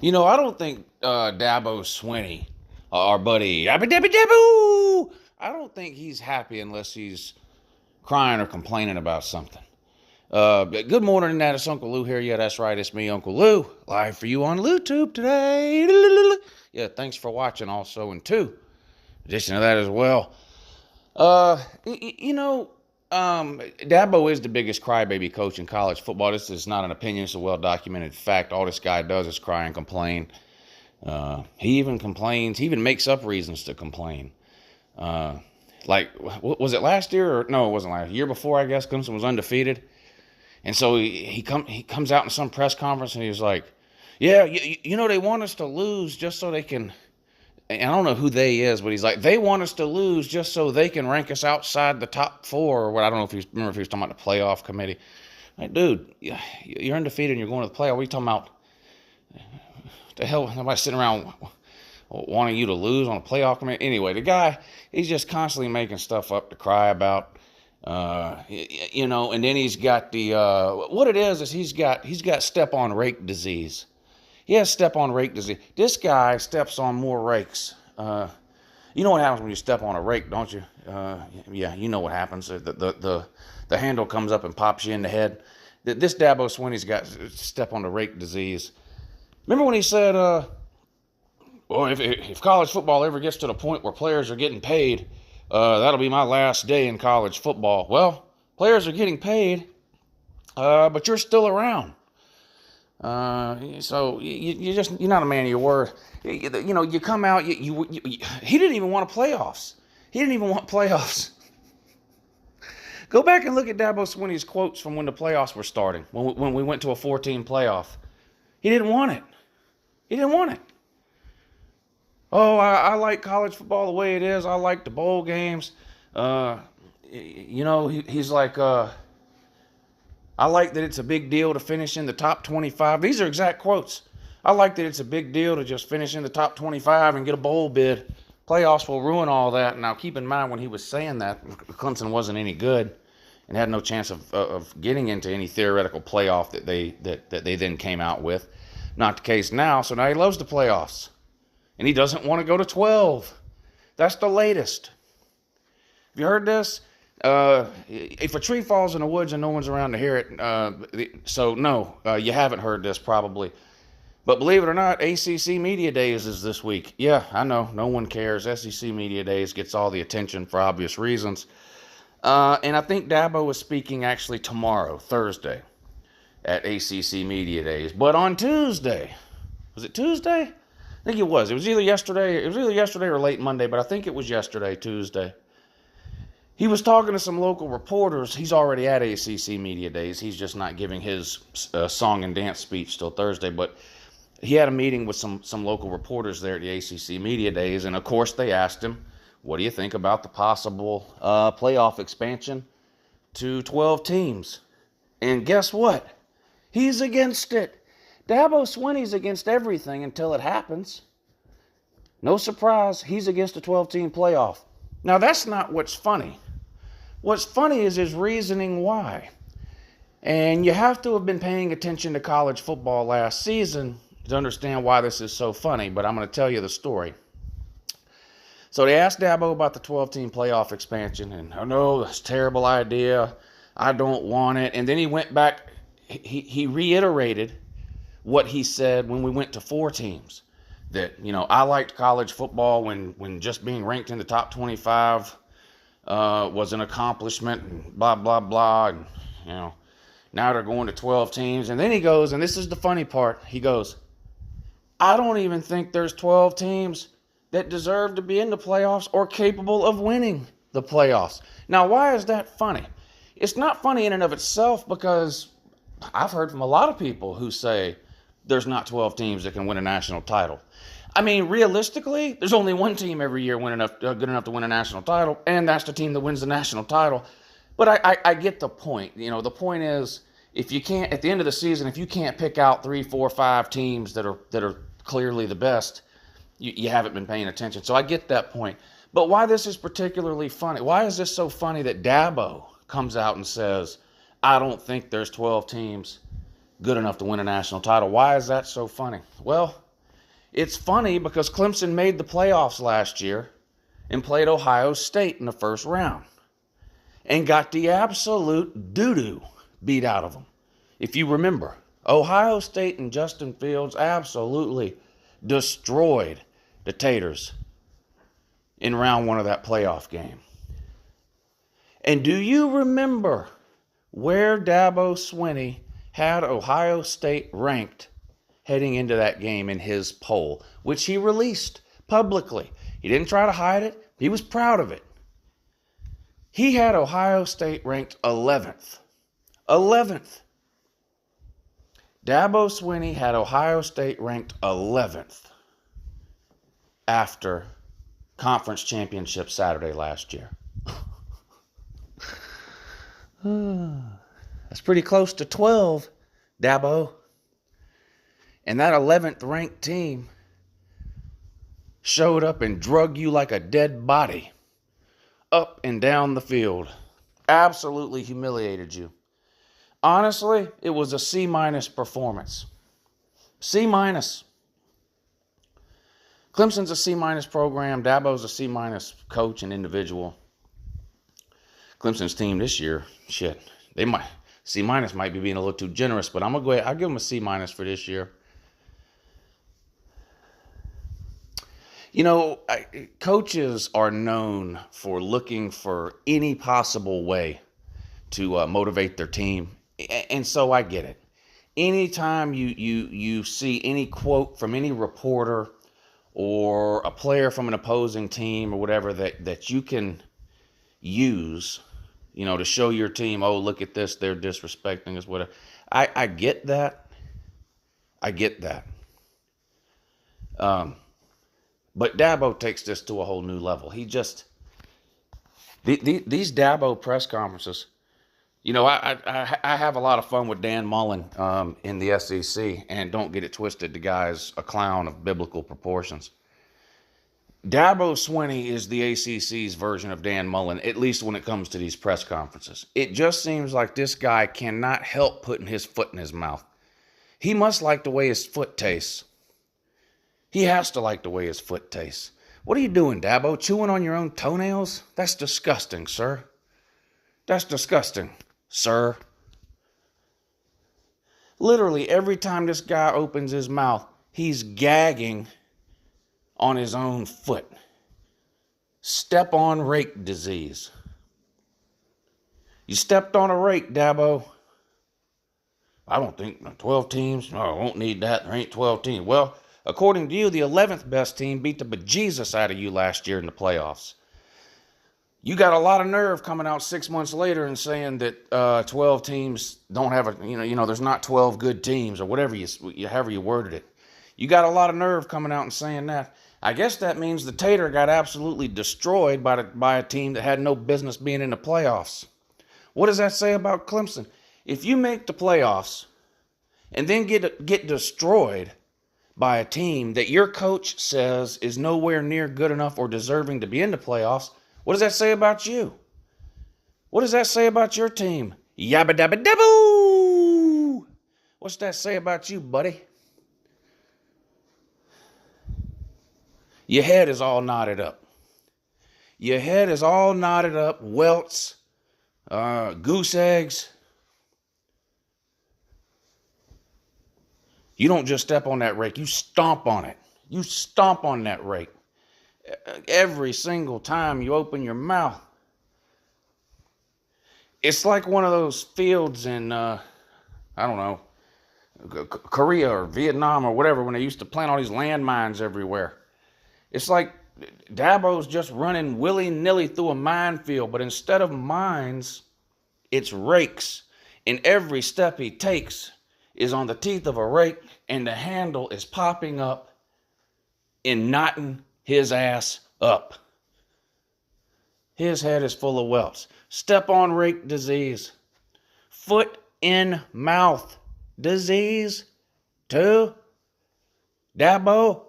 You know, I don't think Dabo Swinney, our buddy, Dabo, I don't think he's happy unless he's crying or complaining about something. Good morning, that is Uncle Lou here. Yeah, that's right, it's me, Uncle Lou, live for you on YouTube today. Yeah, thanks for watching also, and in addition to that as well. Dabo is the biggest crybaby coach in college football. This is not an opinion, it's a well-documented fact. All this guy does is cry and complain. He even complains, he even makes up reasons to complain. Like, was it last year? Or no, it wasn't last year. Before, I guess, Clemson was undefeated. And so he comes out in some press conference and he was like, yeah, you know, they want us to lose just so they can, and I don't know who they is, but he's like, they want us to lose just so they can rank us outside the top four, or what. I don't know if he was talking about the playoff committee. Like, dude, you're undefeated and you're going to the playoff. What are you talking about? What the hell? Nobody's sitting around wanting you to lose on a playoff committee. Anyway, the guy, he's just constantly making stuff up to cry about. And then he's got the what it is he's got step on rake disease. He has step on rake disease. This guy steps on more rakes. You know what happens when you step on a rake, don't you? Yeah, you know what happens. The handle comes up and pops you in the head. This Dabo Swinney's got step on the rake disease. Remember when he said, well, if college football ever gets to the point where players are getting paid, that'll be my last day in college football. Well, players are getting paid, but you're still around. So you're not a man of your word. You come out, he didn't even want playoffs. He didn't even want playoffs. Go back and look at Dabo Swinney's quotes from when the playoffs were starting, when we went to a 14 playoff. He didn't want it. He didn't want it. Oh, I like college football the way it is. I like the bowl games. He's like, I like that it's a big deal to finish in the top 25. These are exact quotes. I like that it's a big deal to just finish in the top 25 and get a bowl bid. Playoffs will ruin all that. Now, keep in mind, when he was saying that, Clemson wasn't any good and had no chance of getting into any theoretical playoff that they then came out with. Not the case now, so now he loves the playoffs. And he doesn't want to go to 12. That's the latest. Have you heard this? If a tree falls in the woods and no one's around to hear it, you haven't heard this probably. But believe it or not, ACC Media Days is this week. Yeah, I know, no one cares. SEC Media Days gets all the attention for obvious reasons. And I think Dabo is speaking actually tomorrow, Thursday, at ACC Media Days. But on Tuesday, was it Tuesday? I think it was. It was either yesterday or late Monday, but I think it was yesterday, Tuesday. He was talking to some local reporters. He's already at ACC Media Days. He's just not giving his song and dance speech till Thursday. But he had a meeting with some local reporters there at the ACC Media Days. And, of course, they asked him, what do you think about the possible playoff expansion to 12 teams? And guess what? He's against it. Dabo Swinney's against everything until it happens. No surprise, he's against a 12-team playoff. Now, that's not what's funny. What's funny is his reasoning why. And you have to have been paying attention to college football last season to understand why this is so funny, but I'm going to tell you the story. So they asked Dabo about the 12-team playoff expansion, and, oh no, that's a terrible idea. I don't want it. And then he went back, he reiterated what he said when we went to 4 teams. That, I liked college football when just being ranked in the top 25 was an accomplishment, and blah, blah, blah. And, now they're going to 12 teams. And then he goes, and this is the funny part, he goes, I don't even think there's 12 teams that deserve to be in the playoffs or capable of winning the playoffs. Now, why is that funny? It's not funny in and of itself because I've heard from a lot of people who say there's not 12 teams that can win a national title. I mean, realistically, there's only one team every year good enough to win a national title, and that's the team that wins the national title. But I get the point. The point is, if you can't, at the end of the season, if you can't pick out 3, 4, 5 teams that are clearly the best, you haven't been paying attention. So I get that point. But why this is particularly funny? Why is this so funny that Dabo comes out and says, I don't think there's 12 teams good enough to win a national title? Why is that so funny? Well, It's funny because Clemson made the playoffs last year and played Ohio State in the first round and got the absolute doo-doo beat out of them. If you remember, Ohio State and Justin Fields absolutely destroyed the Taters in round one of that playoff game. And do you remember where Dabo Swinney had Ohio State ranked heading into that game in his poll, which he released publicly? He didn't try to hide it. He was proud of it. He had Ohio State ranked 11th. 11th. Dabo Swinney had Ohio State ranked 11th after conference championship Saturday last year. That's pretty close to 12, Dabo. And that 11th ranked team showed up and drug you like a dead body up and down the field. Absolutely humiliated you. Honestly, it was a C- performance. C-. Clemson's a C- program. Dabo's a C- coach and individual. Clemson's team this year, shit, they might, C- might be being a little too generous, but I'm going to go ahead, I'll give them a C- for this year. You know, coaches are known for looking for any possible way to motivate their team, and so I get it. Anytime you see any quote from any reporter or a player from an opposing team or whatever that you can use, you know, to show your team, oh, look at this, they're disrespecting us, whatever. I get that. I get that. But Dabo takes this to a whole new level. He just, these Dabo press conferences, you know, I have a lot of fun with Dan Mullen in the SEC, and don't get it twisted, the guy's a clown of biblical proportions. Dabo Swinney is the ACC's version of Dan Mullen, at least when it comes to these press conferences. It just seems like this guy cannot help putting his foot in his mouth. He must like the way his foot tastes. He has to like the way his foot tastes. What are you doing, Dabo? Chewing on your own toenails? That's disgusting, sir. That's disgusting, sir. Literally, every time this guy opens his mouth, he's gagging on his own foot. Step on rake disease. You stepped on a rake, Dabo. I don't think 12 teams. No, I won't need that. There ain't 12 teams. Well, according to you, the 11th best team beat the bejesus out of you last year in the playoffs. You got a lot of nerve coming out 6 months later and saying that 12 teams don't have a, you know, there's not 12 good teams or whatever however you worded it. You got a lot of nerve coming out and saying that. I guess that means the Tater got absolutely destroyed by a team that had no business being in the playoffs. What does that say about Clemson? If you make the playoffs and then get destroyed by a team that your coach says is nowhere near good enough or deserving to be in the playoffs, what does that say about you? What does that say about your team? Yabba dabba daboo! What's that say about you, buddy? Your head is all knotted up. Your head is all knotted up, welts, goose eggs. You don't just step on that rake, you stomp on it. You stomp on that rake. Every single time you open your mouth. It's like one of those fields in, I don't know, Korea or Vietnam or whatever, when they used to plant all these landmines everywhere. It's like Dabo's just running willy-nilly through a minefield, but instead of mines, it's rakes. And every step he takes is on the teeth of a rake, and the handle is popping up and knotting his ass up. His head is full of welts. Step on rake disease. Foot in mouth disease. Too. Dabo.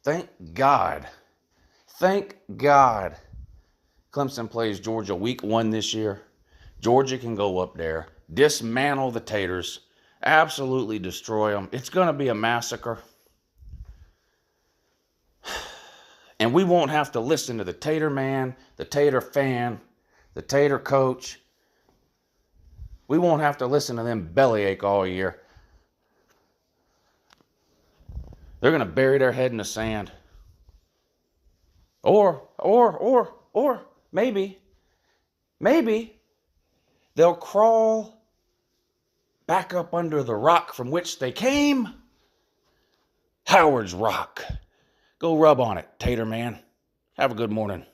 Thank God. Thank God Clemson plays Georgia week 1 this year. Georgia can go up there, dismantle the Taters, absolutely destroy them. It's going to be a massacre. And we won't have to listen to the Tater man, the Tater fan, the Tater coach. We won't have to listen to them bellyache all year. They're going to bury their head in the sand. Or maybe they'll crawl back up under the rock from which they came. Howard's Rock. Go rub on it, Tater man. Have a good morning.